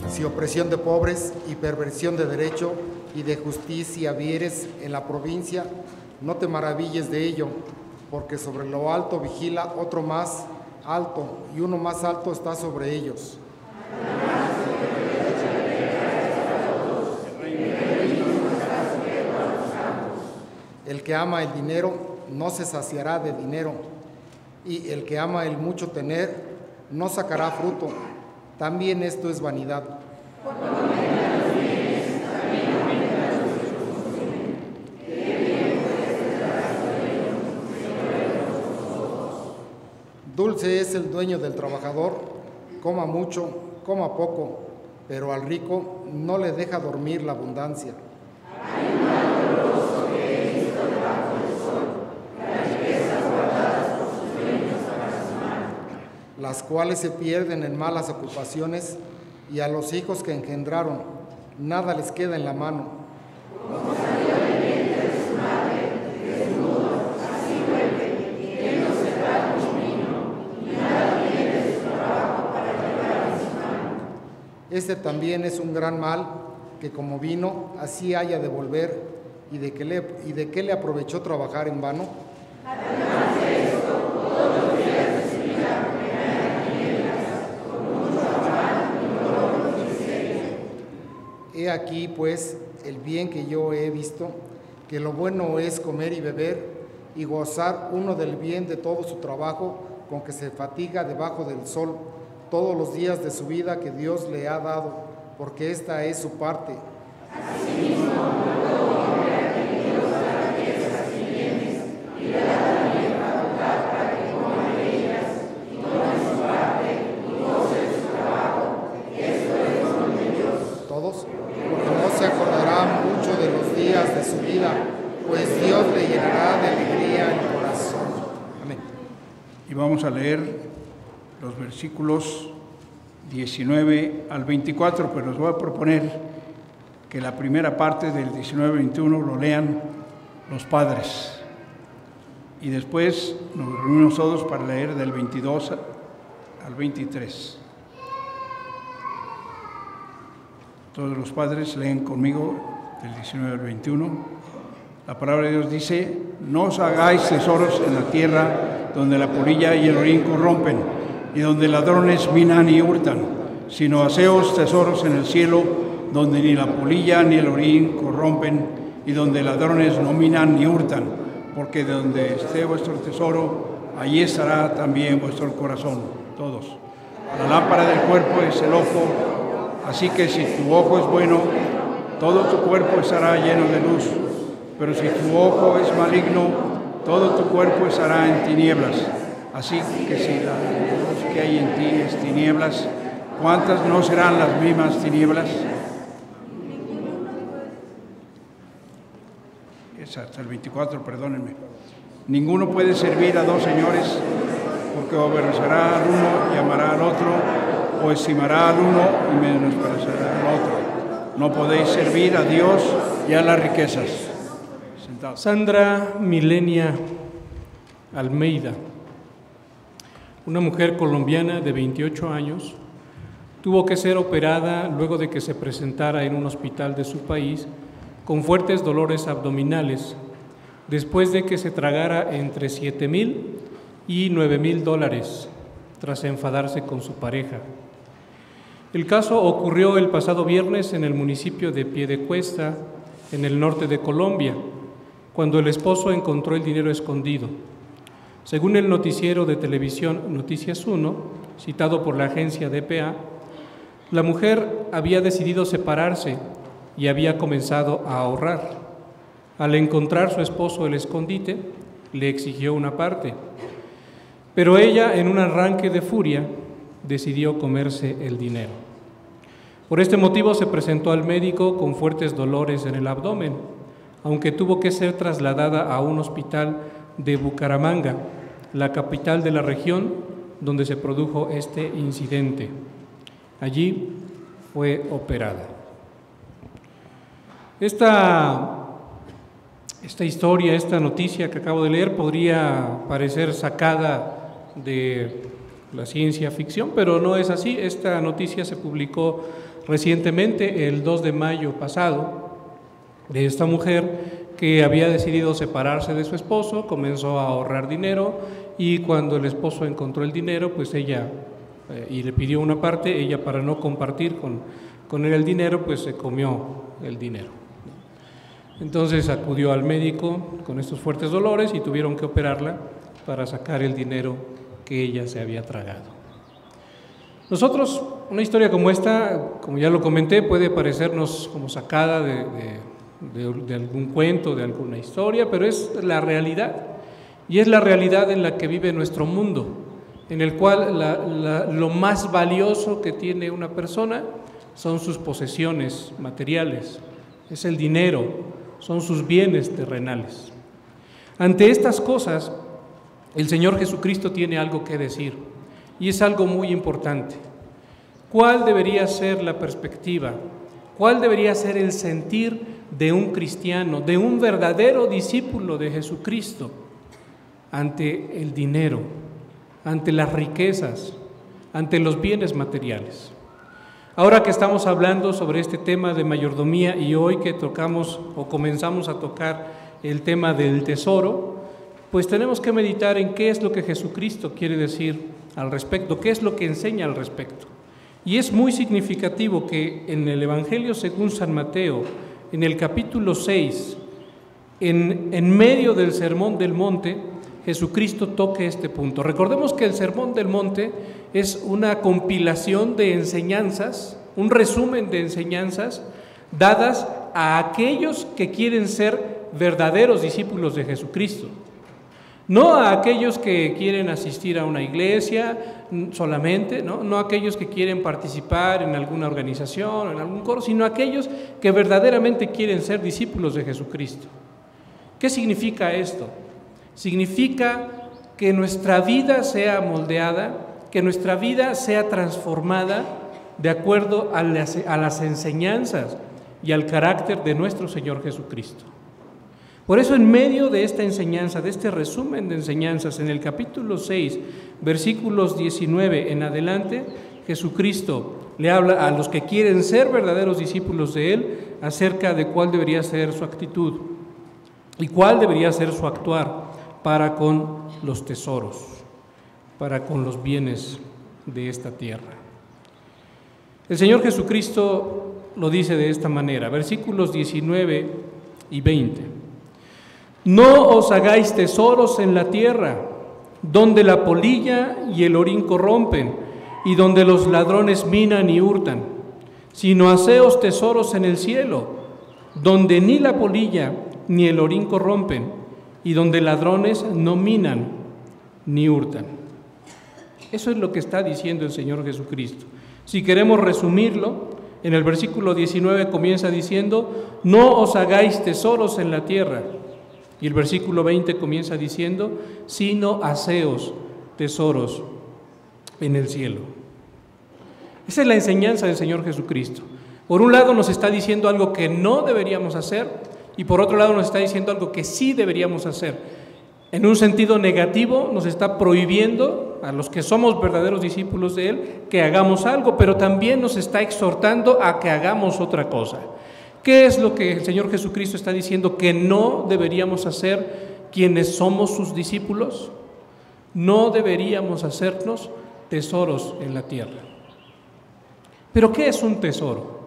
Si opresión de pobres y perversión de derecho y de justicia vieres en la provincia, no te maravilles de ello, porque sobre lo alto vigila otro más alto, y uno más alto está sobre ellos. El que ama el dinero no se saciará de dinero, y el que ama el mucho tener no sacará fruto. También esto es vanidad. Dulce es el dueño del trabajador, coma mucho, coma poco, pero al rico no le deja dormir la abundancia. Las cuales se pierden en malas ocupaciones, y a los hijos que engendraron nada les queda en la mano. Este también es un gran mal, que como vino, así haya de volver, y de qué le aprovechó trabajar en vano. He aquí, pues, el bien que yo he visto, que lo bueno es comer y beber, y gozar uno del bien de todo su trabajo, con que se fatiga debajo del sol todos los días de su vida que Dios le ha dado, porque esta es su parte. Todos, porque no se acordará mucho de los días de su vida, pues Dios le llenará de alegría el corazón. Amén. Y vamos a leer los versículos 19 al 24, pero les voy a proponer que la primera parte del 19 al 21 lo lean los padres. Y después nos reunimos todos para leer del 22 al 23. Todos los padres leen conmigo del 19 al 21. La palabra de Dios dice: no os hagáis tesoros en la tierra, donde la polilla y el orín corrompen, y donde ladrones minan y hurtan, sino haceos tesoros en el cielo, donde ni la polilla ni el orín corrompen, y donde ladrones no minan ni hurtan, porque donde esté vuestro tesoro, allí estará también vuestro corazón. Todos. La lámpara del cuerpo es el ojo, así que si tu ojo es bueno, todo tu cuerpo estará lleno de luz, pero si tu ojo es maligno, todo tu cuerpo estará en tinieblas. Así que si la luz que hay en ti es tinieblas, ¿cuántas no serán las mismas tinieblas? Es hasta el 24, perdónenme. Ninguno puede servir a dos señores, porque aborrecerá al uno y amará al otro, o estimará al uno y menospreciará al otro. No podéis servir a Dios y a las riquezas. Sentados. Sandra Milenia Almeida, una mujer colombiana de 28 años, tuvo que ser operada luego de que se presentara en un hospital de su país con fuertes dolores abdominales, después de que se tragara entre $7,000 y $9,000 tras enfadarse con su pareja. El caso ocurrió el pasado viernes en el municipio de Piedecuesta, en el norte de Colombia, cuando el esposo encontró el dinero escondido. Según el noticiero de televisión Noticias 1, citado por la agencia DPA, la mujer había decidido separarse y había comenzado a ahorrar. Al encontrar su esposo el escondite, le exigió una parte, pero ella, en un arranque de furia, decidió comerse el dinero. Por este motivo se presentó al médico con fuertes dolores en el abdomen, aunque tuvo que ser trasladada a un hospital de Bucaramanga, la capital de la región donde se produjo este incidente. Allí fue operada. Esta historia, esta noticia que acabo de leer podría parecer sacada de la ciencia ficción, pero no es así. Esta noticia se publicó recientemente, el 2 de mayo pasado, de esta mujer que había decidido separarse de su esposo, comenzó a ahorrar dinero y cuando el esposo encontró el dinero, pues ella, y le pidió una parte, ella para no compartir con él el dinero, pues se comió el dinero. Entonces acudió al médico con estos fuertes dolores y tuvieron que operarla para sacar el dinero que ella se había tragado. Nosotros, una historia como esta, como ya lo comenté, puede parecernos como sacada de algún cuento, de alguna historia, pero es la realidad, y es la realidad en la que vive nuestro mundo, en el cual lo más valioso que tiene una persona son sus posesiones materiales, es el dinero, son sus bienes terrenales. Ante estas cosas, el Señor Jesucristo tiene algo que decir, y es algo muy importante. ¿Cuál debería ser la perspectiva? ¿Cuál debería ser el sentir de un cristiano, de un verdadero discípulo de Jesucristo ante el dinero, ante las riquezas, ante los bienes materiales? Ahora que estamos hablando sobre este tema de mayordomía y hoy que tocamos o comenzamos a tocar el tema del tesoro, pues tenemos que meditar en qué es lo que Jesucristo quiere decir al respecto, qué es lo que enseña al respecto. Y es muy significativo que en el Evangelio según San Mateo, en el capítulo 6, en medio del Sermón del Monte, Jesucristo toque este punto. Recordemos que el Sermón del Monte es una compilación de enseñanzas, un resumen de enseñanzas dadas a aquellos que quieren ser verdaderos discípulos de Jesucristo. No a aquellos que quieren asistir a una iglesia solamente, no a aquellos que quieren participar en alguna organización, en algún coro, sino a aquellos que verdaderamente quieren ser discípulos de Jesucristo. ¿Qué significa esto? Significa que nuestra vida sea moldeada, que nuestra vida sea transformada de acuerdo a las enseñanzas y al carácter de nuestro Señor Jesucristo. Por eso, en medio de esta enseñanza, de este resumen de enseñanzas, en el capítulo 6, versículos 19 en adelante, Jesucristo le habla a los que quieren ser verdaderos discípulos de Él acerca de cuál debería ser su actitud y cuál debería ser su actuar para con los tesoros, para con los bienes de esta tierra. El Señor Jesucristo lo dice de esta manera, versículos 19 y 20. No os hagáis tesoros en la tierra, donde la polilla y el orín corrompen, y donde los ladrones minan y hurtan, sino haceos tesoros en el cielo, donde ni la polilla ni el orín corrompen, y donde ladrones no minan ni hurtan. Eso es lo que está diciendo el Señor Jesucristo. Si queremos resumirlo, en el versículo 19 comienza diciendo, no os hagáis tesoros en la tierra. Y el versículo 20 comienza diciendo, sino haceos tesoros en el cielo. Esa es la enseñanza del Señor Jesucristo. Por un lado nos está diciendo algo que no deberíamos hacer y por otro lado nos está diciendo algo que sí deberíamos hacer. En un sentido negativo nos está prohibiendo a los que somos verdaderos discípulos de Él que hagamos algo, pero también nos está exhortando a que hagamos otra cosa. ¿Qué es lo que el Señor Jesucristo está diciendo que no deberíamos hacer quienes somos sus discípulos? No deberíamos hacernos tesoros en la tierra. ¿Pero qué es un tesoro?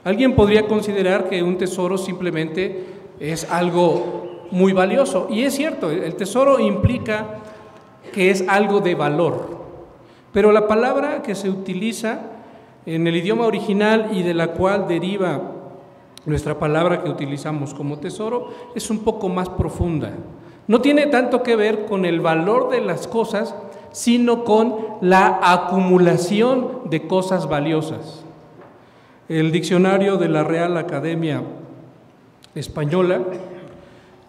Alguien podría considerar que un tesoro simplemente es algo muy valioso, y es cierto, el tesoro implica que es algo de valor, pero la palabra que se utiliza en el idioma original y de la cual deriva nuestra palabra que utilizamos como tesoro es un poco más profunda. No tiene tanto que ver con el valor de las cosas, sino con la acumulación de cosas valiosas. El diccionario de la Real Academia Española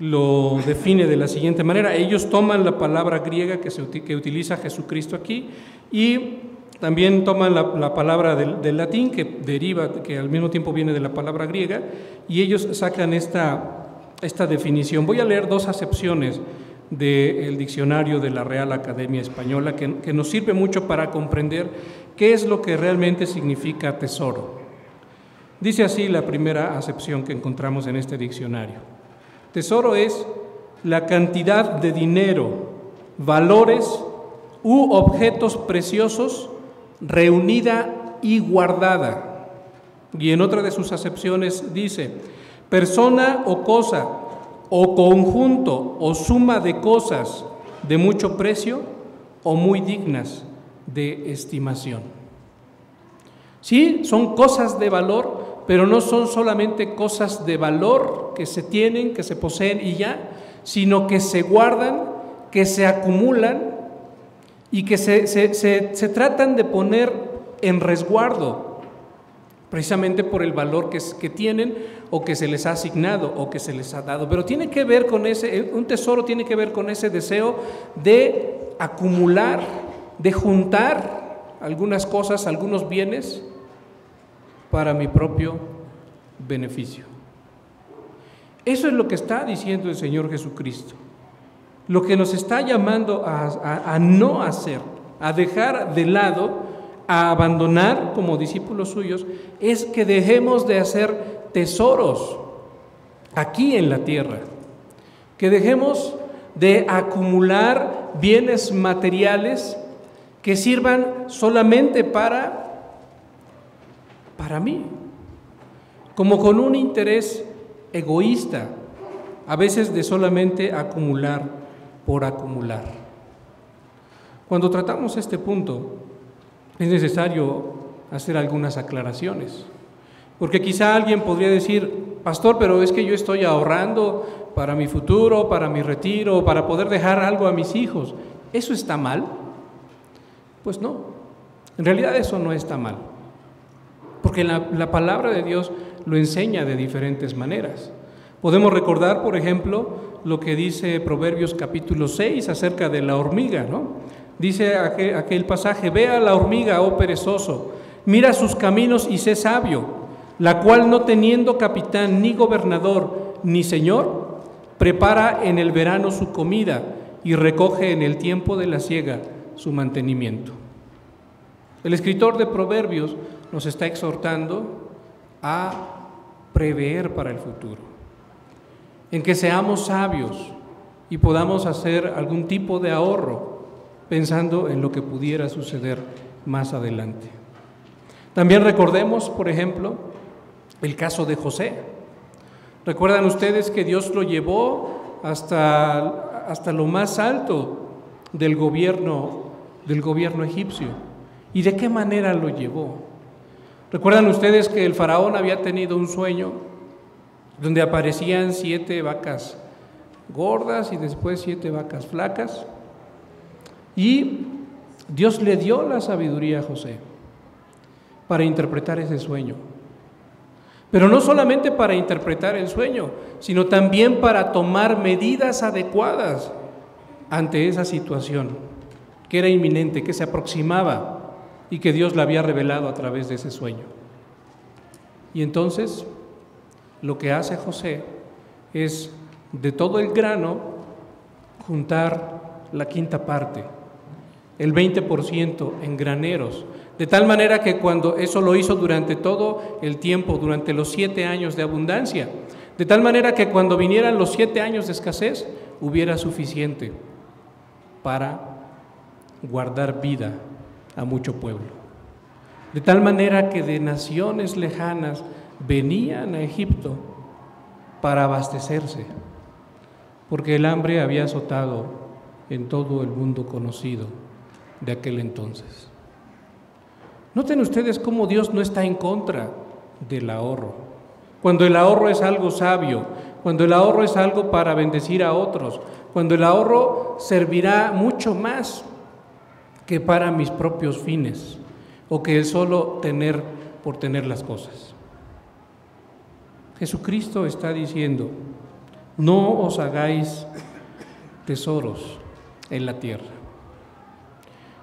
lo define de la siguiente manera. Ellos toman la palabra griega que utiliza Jesucristo aquí y también toman la palabra del latín que deriva, que al mismo tiempo viene de la palabra griega, y ellos sacan esta definición. Voy a leer dos acepciones del diccionario de la Real Academia Española, que nos sirve mucho para comprender qué es lo que realmente significa tesoro. Dice así la primera acepción que encontramos en este diccionario: tesoro es la cantidad de dinero, valores u objetos preciosos reunida y guardada. Y en otra de sus acepciones dice: persona o cosa o conjunto o suma de cosas de mucho precio o muy dignas de estimación. Sí, son cosas de valor, pero no son solamente cosas de valor que se tienen, que se poseen y ya, sino que se guardan, que se acumulan y que se tratan de poner en resguardo, precisamente por el valor que tienen o que se les ha asignado o que se les ha dado. Pero tiene que ver con un tesoro tiene que ver con ese deseo de acumular, de juntar algunas cosas, algunos bienes para mi propio beneficio. Eso es lo que está diciendo el Señor Jesucristo. Lo que nos está llamando a no hacer, a dejar de lado, a abandonar como discípulos suyos, es que dejemos de hacer tesoros aquí en la tierra, que dejemos de acumular bienes materiales que sirvan solamente para mí, como con un interés egoísta, a veces de solamente acumular por acumular. Cuando tratamos este punto, es necesario hacer algunas aclaraciones, porque quizá alguien podría decir: pastor, pero es que yo estoy ahorrando para mi futuro, para mi retiro, para poder dejar algo a mis hijos. ¿Eso está mal? Pues no, en realidad eso no está mal, porque la palabra de Dios lo enseña de diferentes maneras. Podemos recordar, por ejemplo, lo que dice Proverbios capítulo 6 acerca de la hormiga, ¿no? Dice aquel pasaje: ve a la hormiga, oh perezoso, mira sus caminos y sé sabio, la cual no teniendo capitán, ni gobernador, ni señor, prepara en el verano su comida y recoge en el tiempo de la siega su mantenimiento. El escritor de Proverbios nos está exhortando a prever para el futuro, en que seamos sabios y podamos hacer algún tipo de ahorro pensando en lo que pudiera suceder más adelante. También recordemos, por ejemplo, el caso de José. ¿Recuerdan ustedes que Dios lo llevó hasta lo más alto del gobierno egipcio? ¿Y de qué manera lo llevó? ¿Recuerdan ustedes que el faraón había tenido un sueño donde aparecían 7 vacas gordas y después 7 vacas flacas? Y Dios le dio la sabiduría a José para interpretar ese sueño. Pero no solamente para interpretar el sueño, sino también para tomar medidas adecuadas ante esa situación que era inminente, que se aproximaba y que Dios le había revelado a través de ese sueño. Y entonces, lo que hace José es, de todo el grano, juntar la quinta parte, el 20% en graneros, de tal manera que cuando eso lo hizo durante todo el tiempo, durante los 7 años de abundancia, de tal manera que cuando vinieran los 7 años de escasez, hubiera suficiente para guardar vida a mucho pueblo. De tal manera que de naciones lejanas venían a Egipto para abastecerse, porque el hambre había azotado en todo el mundo conocido de aquel entonces. Noten ustedes cómo Dios no está en contra del ahorro. Cuando el ahorro es algo sabio, cuando el ahorro es algo para bendecir a otros, cuando el ahorro servirá mucho más que para mis propios fines o que el solo tener por tener las cosas. Jesucristo está diciendo: no os hagáis tesoros en la tierra.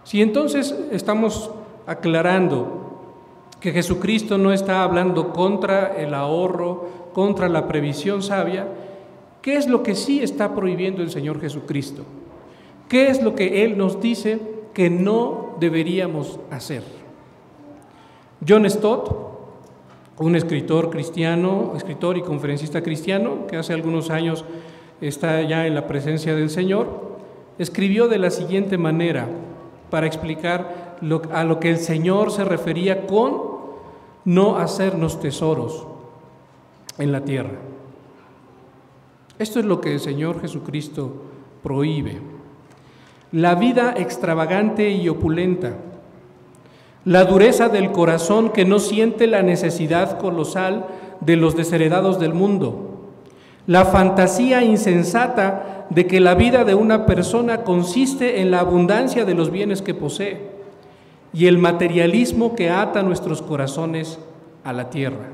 Si entonces estamos aclarando que Jesucristo no está hablando contra el ahorro, contra la previsión sabia, ¿Qué es lo que sí está prohibiendo el Señor Jesucristo? ¿Qué es lo que Él nos dice que no deberíamos hacer? John Stott, un escritor cristiano, escritor y conferencista cristiano, que hace algunos años está ya en la presencia del Señor, escribió de la siguiente manera para explicar a lo que el Señor se refería con no hacernos tesoros en la tierra. Esto es lo que el Señor Jesucristo prohíbe: la vida extravagante y opulenta, la dureza del corazón que no siente la necesidad colosal de los desheredados del mundo, la fantasía insensata de que la vida de una persona consiste en la abundancia de los bienes que posee, y el materialismo que ata nuestros corazones a la tierra.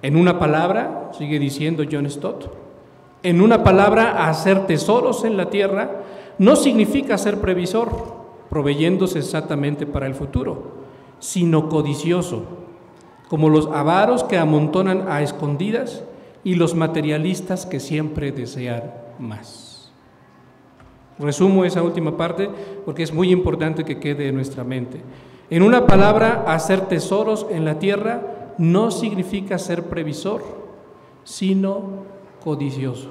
En una palabra, sigue diciendo John Stott, en una palabra, hacer tesoros en la tierra no significa ser previsor, proveyéndose exactamente para el futuro, sino codicioso, como los avaros que amontonan a escondidas y los materialistas que siempre desean más. Resumo esa última parte porque es muy importante que quede en nuestra mente. En una palabra, hacer tesoros en la tierra no significa ser previsor, sino codicioso.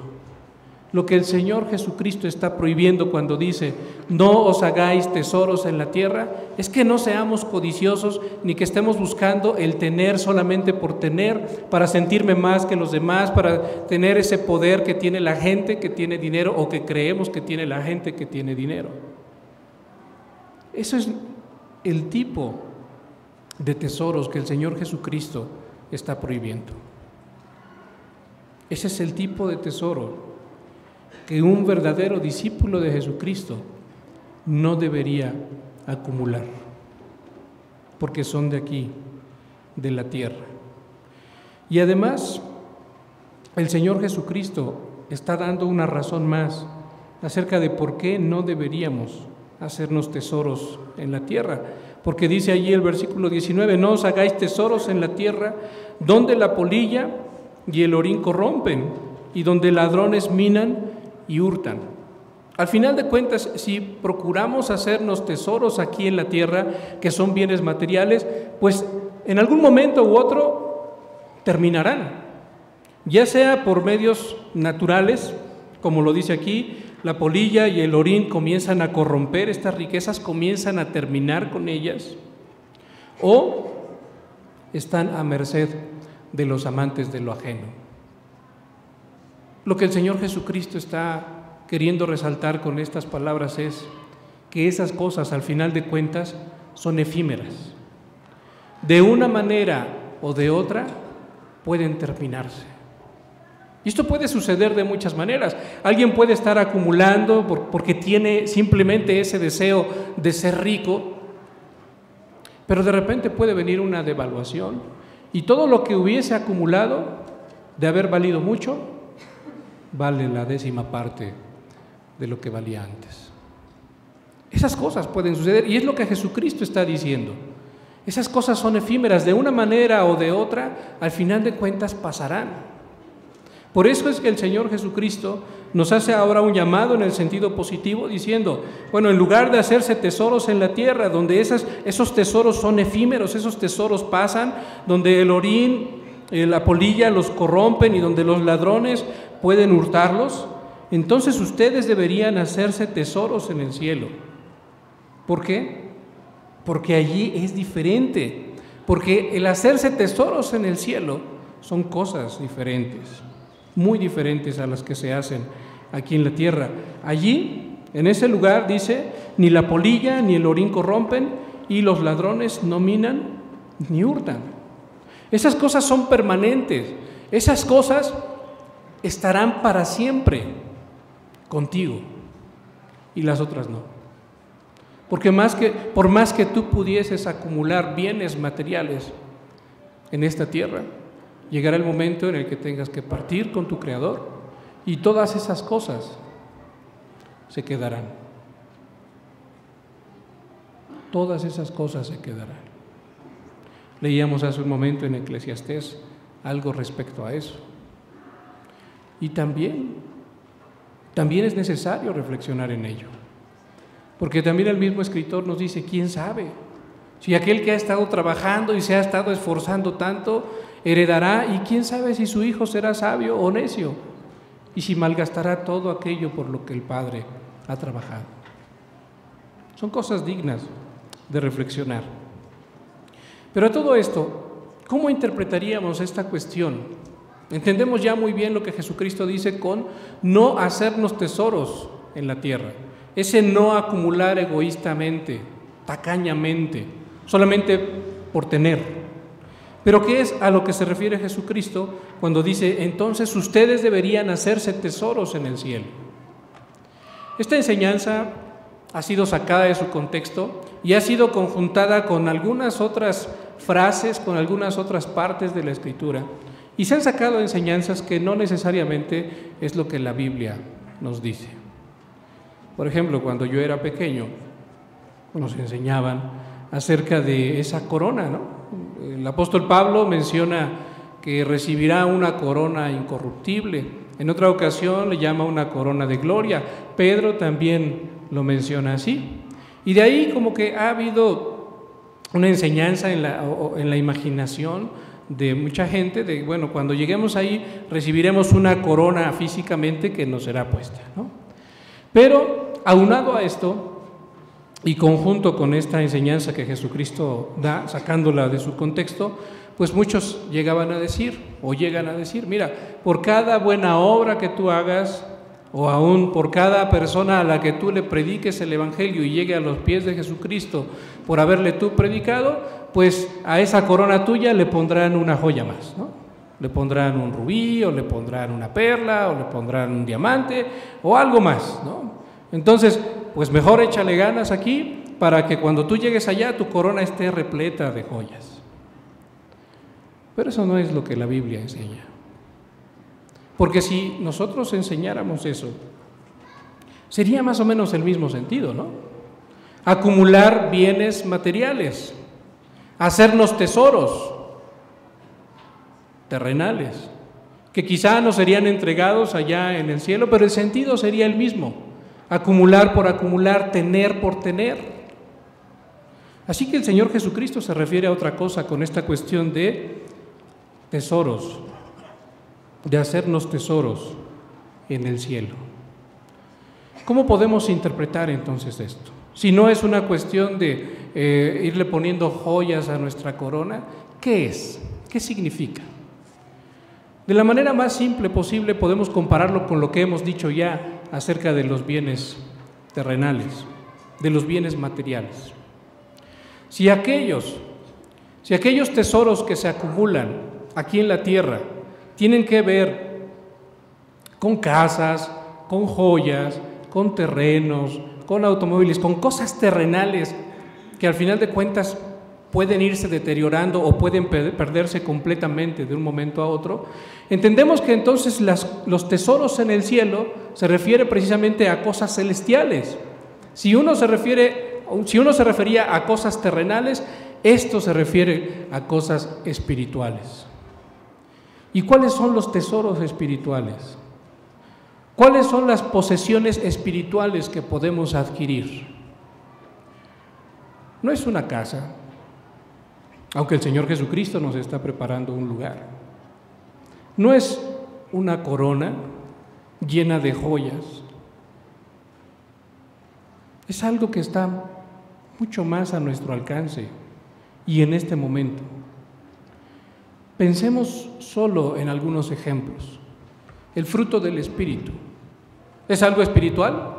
Lo que el Señor Jesucristo está prohibiendo cuando dice no os hagáis tesoros en la tierra es que no seamos codiciosos ni que estemos buscando el tener solamente por tener, para sentirme más que los demás, para tener ese poder que tiene la gente que tiene dinero o que creemos que tiene la gente que tiene dinero. Eso es el tipo de tesoros que el Señor Jesucristo está prohibiendo. Ese es el tipo de tesoro que un verdadero discípulo de Jesucristo no debería acumular, porque son de aquí, de la tierra. Y además, el Señor Jesucristo está dando una razón más acerca de por qué no deberíamos hacernos tesoros en la tierra, porque dice allí el versículo 19, no os hagáis tesoros en la tierra, donde la polilla y el orín corrompen, y donde ladrones minan y hurtan. Al final de cuentas, si procuramos hacernos tesoros aquí en la tierra, que son bienes materiales, pues en algún momento u otro terminarán, ya sea por medios naturales, como lo dice aquí, la polilla y el orín comienzan a corromper estas riquezas, comienzan a terminar con ellas, o están a merced de los amantes de lo ajeno. Lo que el Señor Jesucristo está queriendo resaltar con estas palabras es que esas cosas, al final de cuentas, son efímeras. De una manera o de otra, pueden terminarse. Y esto puede suceder de muchas maneras. Alguien puede estar acumulando porque tiene simplemente ese deseo de ser rico, pero de repente puede venir una devaluación y todo lo que hubiese acumulado, de haber valido mucho, vale la 10ª parte de lo que valía antes. Esas cosas pueden suceder y es lo que Jesucristo está diciendo. Esas cosas son efímeras, de una manera o de otra, al final de cuentas pasarán. Por eso es que el Señor Jesucristo nos hace ahora un llamado en el sentido positivo diciendo, bueno, en lugar de hacerse tesoros en la tierra, donde esos tesoros son efímeros, esos tesoros pasan, donde el orín, la polilla los corrompen y donde los ladrones pueden hurtarlos, entonces ustedes deberían hacerse tesoros en el cielo. ¿Por qué? Porque allí es diferente, porque el hacerse tesoros en el cielo son cosas diferentes, muy diferentes a las que se hacen aquí en la tierra. Allí, en ese lugar, dice, ni la polilla ni el orín corrompen y los ladrones no minan ni hurtan. Esas cosas son permanentes, esas cosas estarán para siempre contigo y las otras no. Porque por más que tú pudieses acumular bienes materiales en esta tierra, llegará el momento en el que tengas que partir con tu Creador y todas esas cosas se quedarán. Todas esas cosas se quedarán. Leíamos hace un momento en Eclesiastés algo respecto a eso. Y también es necesario reflexionar en ello. Porque también el mismo escritor nos dice, ¿quién sabe? Si aquel que ha estado trabajando y se ha estado esforzando tanto, heredará, y quién sabe si su hijo será sabio o necio, y si malgastará todo aquello por lo que el Padre ha trabajado. Son cosas dignas de reflexionar. Pero a todo esto, ¿cómo interpretaríamos esta cuestión? Entendemos ya muy bien lo que Jesucristo dice con no hacernos tesoros en la tierra. Ese no acumular egoístamente, tacañamente, solamente por tener. Pero ¿qué es a lo que se refiere Jesucristo cuando dice, entonces ustedes deberían hacerse tesoros en el cielo? Esta enseñanza ha sido sacada de su contexto y ha sido conjuntada con algunas otras frases, con algunas otras partes de la Escritura, y se han sacado enseñanzas que no necesariamente es lo que la Biblia nos dice. Por ejemplo, cuando yo era pequeño, nos enseñaban acerca de esa corona, ¿no? El apóstol Pablo menciona que recibirá una corona incorruptible. En otra ocasión le llama una corona de gloria. Pedro también lo menciona así. Y de ahí como que ha habido una enseñanza en la imaginación de mucha gente de, bueno, cuando lleguemos ahí recibiremos una corona físicamente que nos será puesta, ¿no? Pero aunado a esto, y conjunto con esta enseñanza que Jesucristo da, sacándola de su contexto, pues muchos llegaban a decir, o llegan a decir, mira, por cada buena obra que tú hagas, o aún por cada persona a la que tú le prediques el Evangelio y llegue a los pies de Jesucristo por haberle tú predicado, pues a esa corona tuya le pondrán una joya más, ¿no? Le pondrán un rubí, o le pondrán una perla, o le pondrán un diamante, o algo más, ¿no? Entonces, pues mejor échale ganas aquí para que cuando tú llegues allá tu corona esté repleta de joyas. Pero eso no es lo que la Biblia enseña. Porque si nosotros enseñáramos eso, sería más o menos el mismo sentido, ¿no? Acumular bienes materiales, hacernos tesoros terrenales, que quizá nos serían entregados allá en el cielo, pero el sentido sería el mismo. Acumular por acumular, tener por tener. Así que el Señor Jesucristo se refiere a otra cosa con esta cuestión de tesoros, de hacernos tesoros en el cielo. ¿Cómo podemos interpretar entonces esto? Si no es una cuestión de irle poniendo joyas a nuestra corona, ¿qué es? ¿Qué significa? De la manera más simple posible podemos compararlo con lo que hemos dicho ya acerca de los bienes terrenales, de los bienes materiales. Si aquellos tesoros que se acumulan aquí en la tierra tienen que ver con casas, con joyas, con terrenos, con automóviles, con cosas terrenales que al final de cuentas pueden irse deteriorando o pueden perderse completamente de un momento a otro, entendemos que entonces los tesoros en el cielo se refiere precisamente a cosas celestiales. Si uno se refería a cosas terrenales, esto se refiere a cosas espirituales. ¿Y cuáles son los tesoros espirituales? ¿Cuáles son las posesiones espirituales que podemos adquirir? No es una casa, aunque el Señor Jesucristo nos está preparando un lugar. No es una corona llena de joyas. Es algo que está mucho más a nuestro alcance y en este momento. Pensemos solo en algunos ejemplos. El fruto del Espíritu. ¿Es algo espiritual?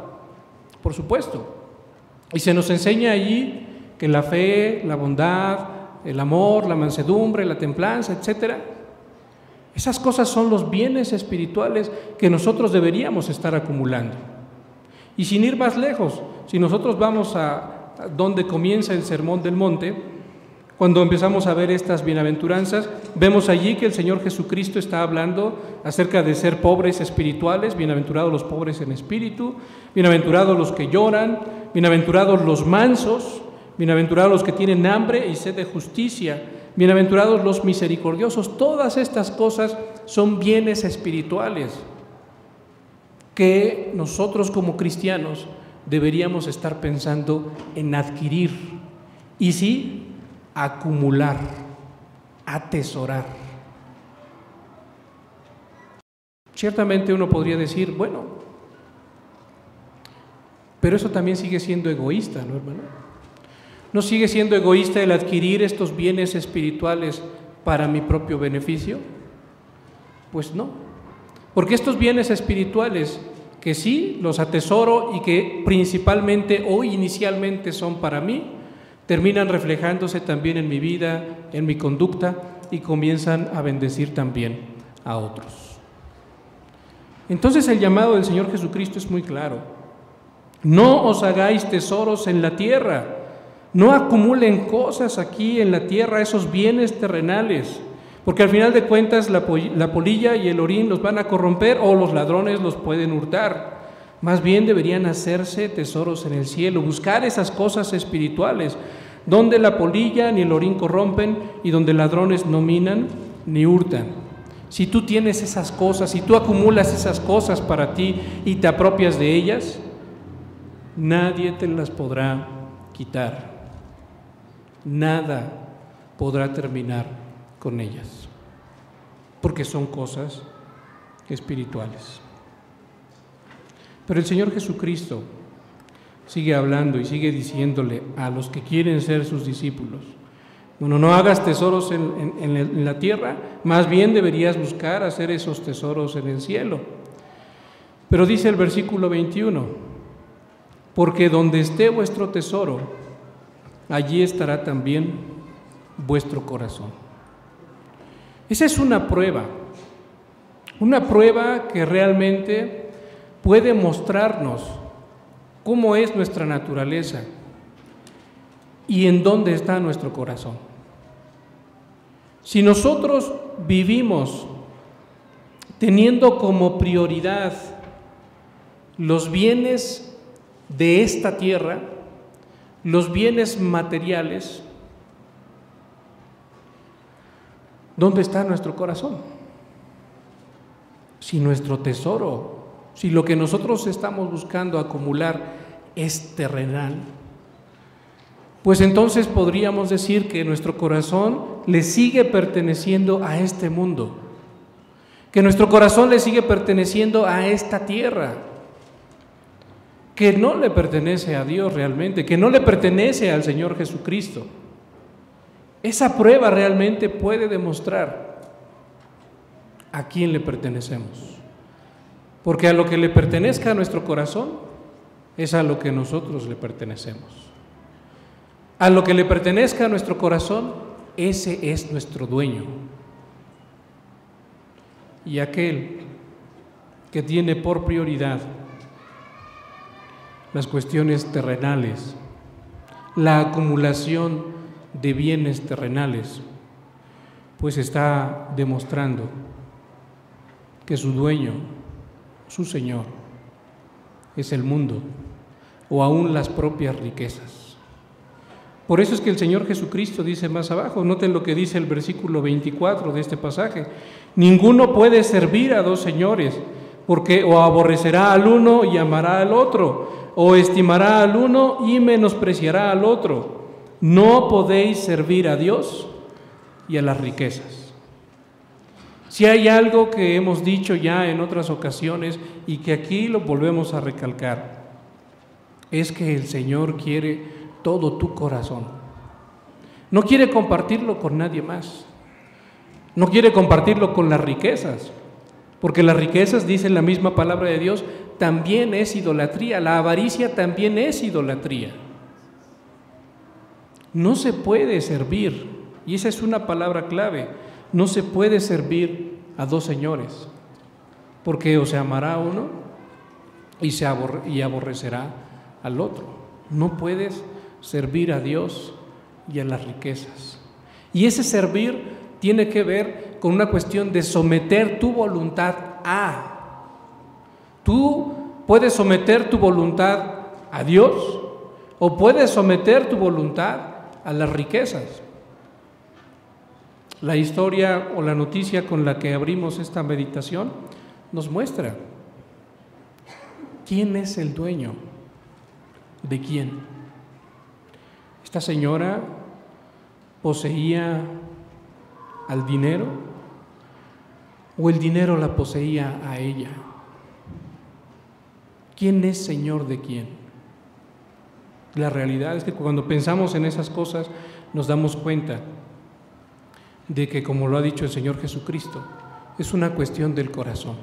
Por supuesto. Y se nos enseña allí que la fe, la bondad, el amor, la mansedumbre, la templanza, etcétera. Esas cosas son los bienes espirituales que nosotros deberíamos estar acumulando. Y sin ir más lejos, si nosotros vamos a donde comienza el Sermón del Monte, cuando empezamos a ver estas bienaventuranzas, vemos allí que el Señor Jesucristo está hablando acerca de ser pobres espirituales, bienaventurados los pobres en espíritu, bienaventurados los que lloran, bienaventurados los mansos, bienaventurados los que tienen hambre y sed de justicia, bienaventurados los misericordiosos. Todas estas cosas son bienes espirituales que nosotros como cristianos deberíamos estar pensando en adquirir y sí, acumular, atesorar. Ciertamente uno podría decir, bueno, pero eso también sigue siendo egoísta, ¿no, hermano? ¿No sigue siendo egoísta el adquirir estos bienes espirituales para mi propio beneficio? Pues no, porque estos bienes espirituales que sí los atesoro y que principalmente o inicialmente son para mí, terminan reflejándose también en mi vida, en mi conducta y comienzan a bendecir también a otros. Entonces el llamado del Señor Jesucristo es muy claro. No os hagáis tesoros en la tierra, no acumulen cosas aquí en la tierra, esos bienes terrenales, porque al final de cuentas la polilla y el orín los van a corromper o los ladrones los pueden hurtar. Más bien deberían hacerse tesoros en el cielo, buscar esas cosas espirituales, donde la polilla ni el orín corrompen y donde ladrones no minan ni hurtan. Si tú tienes esas cosas, si tú acumulas esas cosas para ti y te apropias de ellas, nadie te las podrá quitar. Nada podrá terminar con ellas, porque son cosas espirituales. Pero el Señor Jesucristo sigue hablando y sigue diciéndole a los que quieren ser sus discípulos, bueno, no hagas tesoros en la tierra, más bien deberías buscar hacer esos tesoros en el cielo. Pero dice el versículo 21, porque donde esté vuestro tesoro, allí estará también vuestro corazón. Esa es una prueba que realmente puede mostrarnos cómo es nuestra naturaleza y en dónde está nuestro corazón. Si nosotros vivimos teniendo como prioridad los bienes de esta tierra, los bienes materiales, ¿dónde está nuestro corazón? Si nuestro tesoro, si lo que nosotros estamos buscando acumular es terrenal, pues entonces podríamos decir que nuestro corazón le sigue perteneciendo a este mundo, que nuestro corazón le sigue perteneciendo a esta tierra, que no le pertenece a Dios realmente, que no le pertenece al Señor Jesucristo. Esa prueba realmente puede demostrar a quién le pertenecemos, porque a lo que le pertenezca a nuestro corazón es a lo que nosotros le pertenecemos. A lo que le pertenezca a nuestro corazón, ese es nuestro dueño. Y aquel que tiene por prioridad las cuestiones terrenales, la acumulación de bienes terrenales, pues está demostrando que su dueño, su Señor, es el mundo o aún las propias riquezas. Por eso es que el Señor Jesucristo dice más abajo, noten lo que dice el versículo 24 de este pasaje: ninguno puede servir a dos señores, porque o aborrecerá al uno y amará al otro, o estimará al uno y menospreciará al otro. No podéis servir a Dios y a las riquezas. Si hay algo que hemos dicho ya en otras ocasiones y que aquí lo volvemos a recalcar, es que el Señor quiere todo tu corazón. No quiere compartirlo con nadie más. No quiere compartirlo con las riquezas, porque las riquezas, dice la misma palabra de Dios, también es idolatría. La avaricia también es idolatría. No se puede servir, y esa es una palabra clave, no se puede servir a dos señores, porque o se amará a uno y aborrecerá al otro. No puedes servir a Dios y a las riquezas. Y ese servir tiene que ver con una cuestión de someter tu voluntad a. Tú puedes someter tu voluntad a Dios o puedes someter tu voluntad a las riquezas. La historia o la noticia con la que abrimos esta meditación nos muestra ¿quién es el dueño? ¿De quién? Esta señora poseía al dinero o el dinero la poseía a ella. ¿Quién es señor de quién? La realidad es que cuando pensamos en esas cosas nos damos cuenta de que, como lo ha dicho el Señor Jesucristo, es una cuestión del corazón.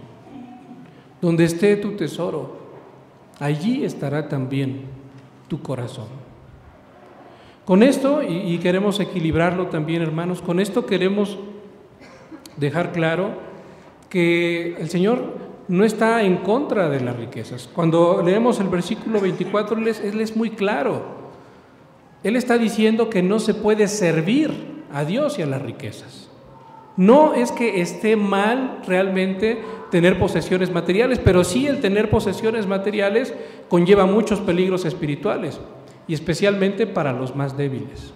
Donde esté tu tesoro, allí estará también tu corazón. Con esto, y queremos equilibrarlo también, hermanos, con esto queremos dejar claro que el Señor no está en contra de las riquezas. Cuando leemos el versículo 24, Él es muy claro. Él está diciendo que no se puede servir a Dios y a las riquezas. No es que esté mal realmente tener posesiones materiales, pero sí el tener posesiones materiales conlleva muchos peligros espirituales, y especialmente para los más débiles,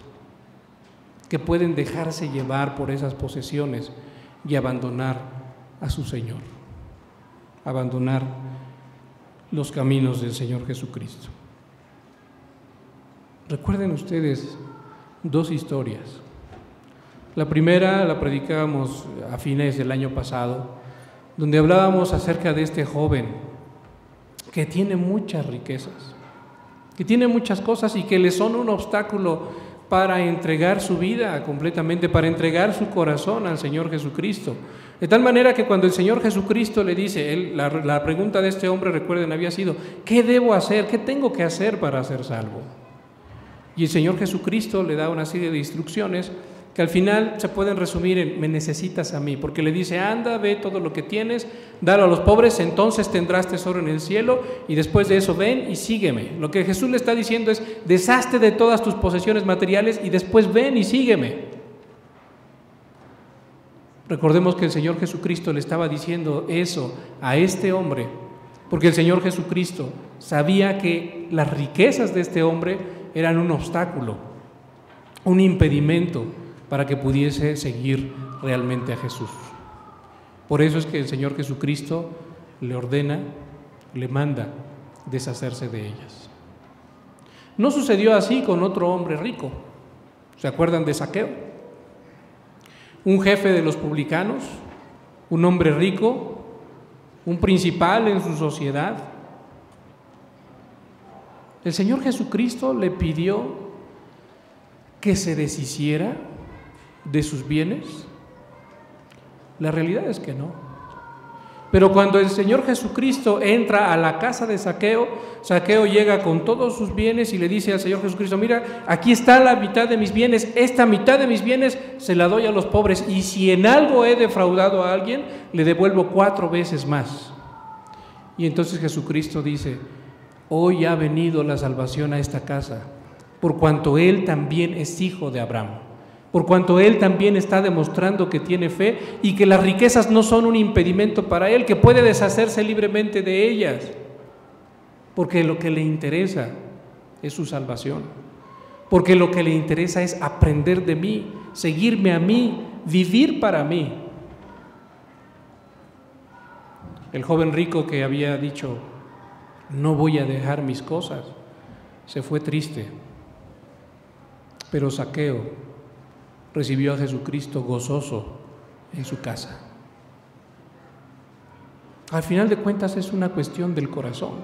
que pueden dejarse llevar por esas posesiones y abandonar a su Señor, abandonar los caminos del Señor Jesucristo. Recuerden ustedes dos historias. La primera la predicábamos a fines del año pasado, donde hablábamos acerca de este joven que tiene muchas riquezas, que tiene muchas cosas y que le son un obstáculo para entregar su vida completamente, para entregar su corazón al Señor Jesucristo. De tal manera que cuando el Señor Jesucristo le dice, la pregunta de este hombre, recuerden, había sido: ¿qué debo hacer? ¿Qué tengo que hacer para ser salvo? Y el Señor Jesucristo le da una serie de instrucciones que al final se pueden resumir en: me necesitas a mí, porque le dice: anda, ve todo lo que tienes, dalo a los pobres, entonces tendrás tesoro en el cielo, y después de eso ven y sígueme. Lo que Jesús le está diciendo es: deshazte de todas tus posesiones materiales y después ven y sígueme. Recordemos que el Señor Jesucristo le estaba diciendo eso a este hombre, porque el Señor Jesucristo sabía que las riquezas de este hombre eran un obstáculo, un impedimento para que pudiese seguir realmente a Jesús. Por eso es que el Señor Jesucristo le ordena, le manda deshacerse de ellas. No sucedió así con otro hombre rico. ¿Se acuerdan de Zaqueo? Un jefe de los publicanos, un hombre rico, un principal en su sociedad. El Señor Jesucristo le pidió que se deshiciera de sus bienes. La realidad es que no. Pero cuando el Señor Jesucristo entra a la casa de Zaqueo, Zaqueo llega con todos sus bienes y le dice al Señor Jesucristo: mira, aquí está la mitad de mis bienes, esta mitad de mis bienes se la doy a los pobres, y si en algo he defraudado a alguien, le devuelvo 4 veces más. Y entonces Jesucristo dice: hoy ha venido la salvación a esta casa, por cuanto él también es hijo de Abraham, por cuanto él también está demostrando que tiene fe y que las riquezas no son un impedimento para él, que puede deshacerse libremente de ellas, porque lo que le interesa es su salvación, porque lo que le interesa es aprender de mí, seguirme a mí, vivir para mí. El joven rico que había dicho: no voy a dejar mis cosas, se fue triste, pero Zaqueo recibió a Jesucristo gozoso en su casa. Al final de cuentas es una cuestión del corazón.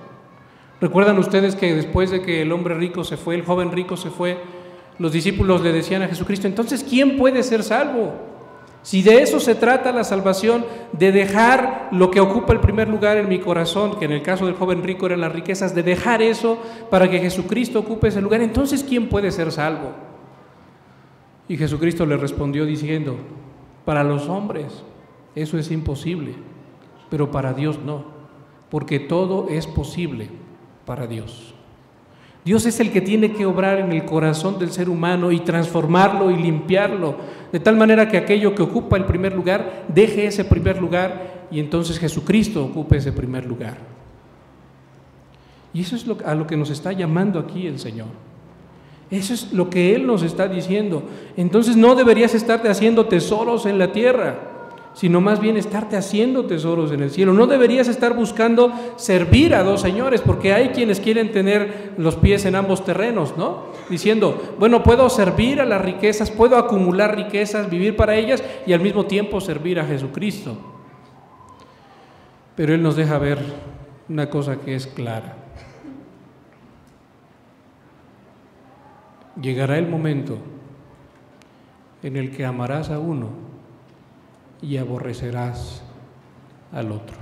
¿Recuerdan ustedes que después de que el hombre rico se fue, el joven rico se fue, los discípulos le decían a Jesucristo: entonces, ¿quién puede ser salvo? Si de eso se trata la salvación, de dejar lo que ocupa el primer lugar en mi corazón, que en el caso del joven rico eran las riquezas, de dejar eso para que Jesucristo ocupe ese lugar, entonces, ¿quién puede ser salvo? Y Jesucristo le respondió diciendo: para los hombres eso es imposible, pero para Dios no, porque todo es posible para Dios. Dios es el que tiene que obrar en el corazón del ser humano y transformarlo y limpiarlo, de tal manera que aquello que ocupa el primer lugar deje ese primer lugar y entonces Jesucristo ocupe ese primer lugar. Y eso es a lo que nos está llamando aquí el Señor. Eso es lo que Él nos está diciendo. Entonces no deberías estarte haciendo tesoros en la tierra, sino más bien estarte haciendo tesoros en el cielo. No deberías estar buscando servir a dos señores, porque hay quienes quieren tener los pies en ambos terrenos, ¿no? Diciendo, bueno, puedo servir a las riquezas, puedo acumular riquezas, vivir para ellas y al mismo tiempo servir a Jesucristo. Pero Él nos deja ver una cosa que es clara. Llegará el momento en el que amarás a uno y aborrecerás al otro.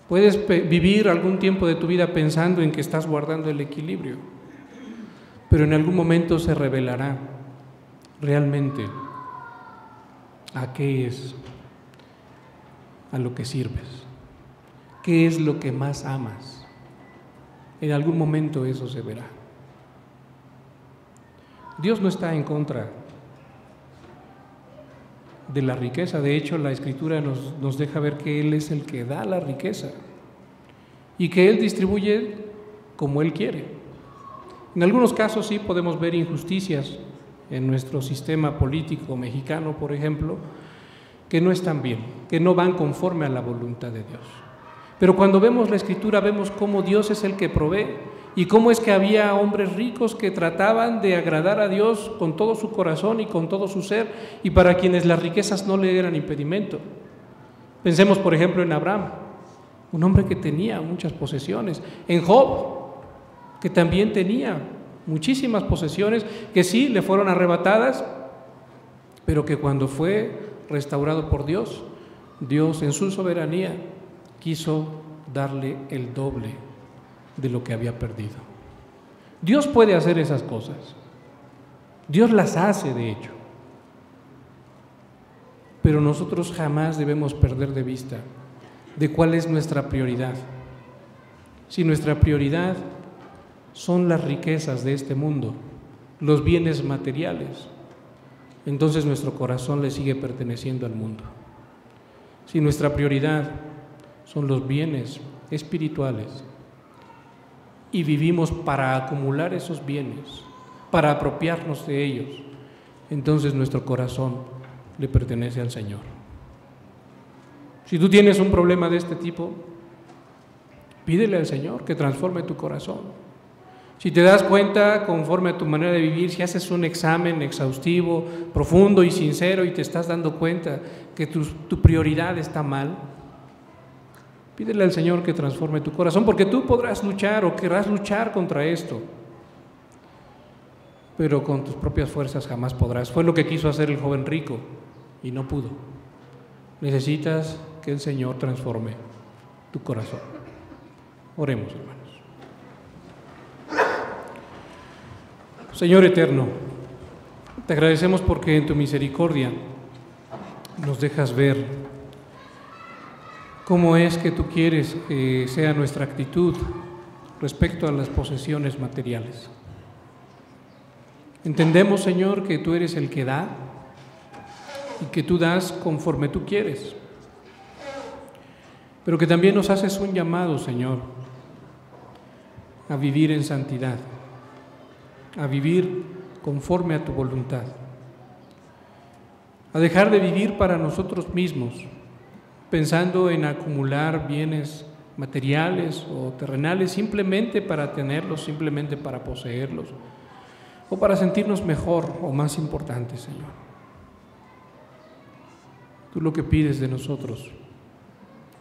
Puedes vivir algún tiempo de tu vida pensando en que estás guardando el equilibrio, pero en algún momento se revelará realmente a qué es, a lo que sirves, qué es lo que más amas. En algún momento eso se verá. Dios no está en contra de la riqueza. De hecho, la Escritura nos deja ver que Él es el que da la riqueza y que Él distribuye como Él quiere. En algunos casos sí podemos ver injusticias en nuestro sistema político mexicano, por ejemplo, que no están bien, que no van conforme a la voluntad de Dios. Pero cuando vemos la Escritura vemos cómo Dios es el que provee y cómo es que había hombres ricos que trataban de agradar a Dios con todo su corazón y con todo su ser, y para quienes las riquezas no le eran impedimento. Pensemos, por ejemplo, en Abraham, un hombre que tenía muchas posesiones, en Job, que también tenía muchísimas posesiones que sí le fueron arrebatadas, pero que cuando fue restaurado por Dios, Dios en su soberanía quiso darle el doble de lo que había perdido. Dios puede hacer esas cosas. Dios las hace, de hecho. Pero nosotros jamás debemos perder de vista de cuál es nuestra prioridad. Si nuestra prioridad son las riquezas de este mundo, los bienes materiales, entonces nuestro corazón le sigue perteneciendo al mundo. Si nuestra prioridad son los bienes espirituales y vivimos para acumular esos bienes, para apropiarnos de ellos, entonces nuestro corazón le pertenece al Señor. Si tú tienes un problema de este tipo, pídele al Señor que transforme tu corazón. Si te das cuenta, conforme a tu manera de vivir, si haces un examen exhaustivo, profundo y sincero y te estás dando cuenta que tu prioridad está mal, pídele al Señor que transforme tu corazón, porque tú podrás luchar o querrás luchar contra esto, pero con tus propias fuerzas jamás podrás. Fue lo que quiso hacer el joven rico y no pudo. Necesitas que el Señor transforme tu corazón. Oremos, hermanos. Señor eterno, te agradecemos porque en tu misericordia nos dejas ver cómo es que tú quieres que sea nuestra actitud respecto a las posesiones materiales. Entendemos, Señor, que tú eres el que da y que tú das conforme tú quieres, pero que también nos haces un llamado, Señor, a vivir en santidad, a vivir conforme a tu voluntad, a dejar de vivir para nosotros mismos, pensando en acumular bienes materiales o terrenales simplemente para tenerlos, simplemente para poseerlos, o para sentirnos mejor o más importantes, Señor. Tú lo que pides de nosotros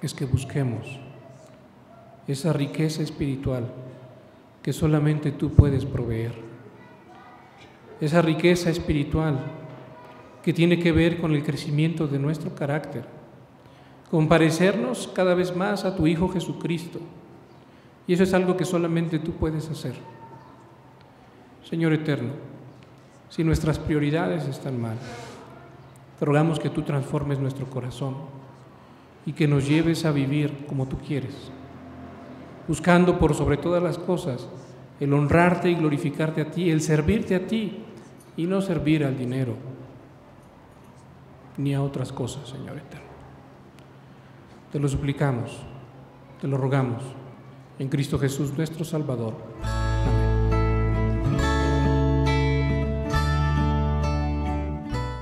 es que busquemos esa riqueza espiritual que solamente tú puedes proveer. Esa riqueza espiritual que tiene que ver con el crecimiento de nuestro carácter, con parecernos cada vez más a tu Hijo Jesucristo. Y eso es algo que solamente tú puedes hacer. Señor eterno, si nuestras prioridades están mal, te rogamos que tú transformes nuestro corazón y que nos lleves a vivir como tú quieres, buscando por sobre todas las cosas el honrarte y glorificarte a ti, el servirte a ti y no servir al dinero ni a otras cosas, Señor eterno. Te lo suplicamos, te lo rogamos, en Cristo Jesús nuestro Salvador.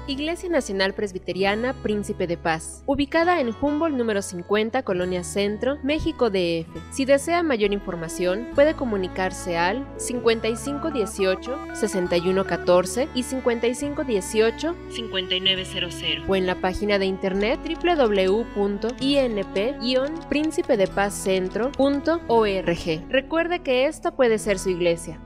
Amén. Iglesia Nacional Presbiteriana Príncipe de Paz, ubicada en Humboldt número 50, Colonia Centro, México DF. Si desea mayor información, puede comunicarse al 5518-6114 y 5518-5900 o en la página de internet www.inp-príncipedepazcentro.org. Recuerde que esta puede ser su iglesia.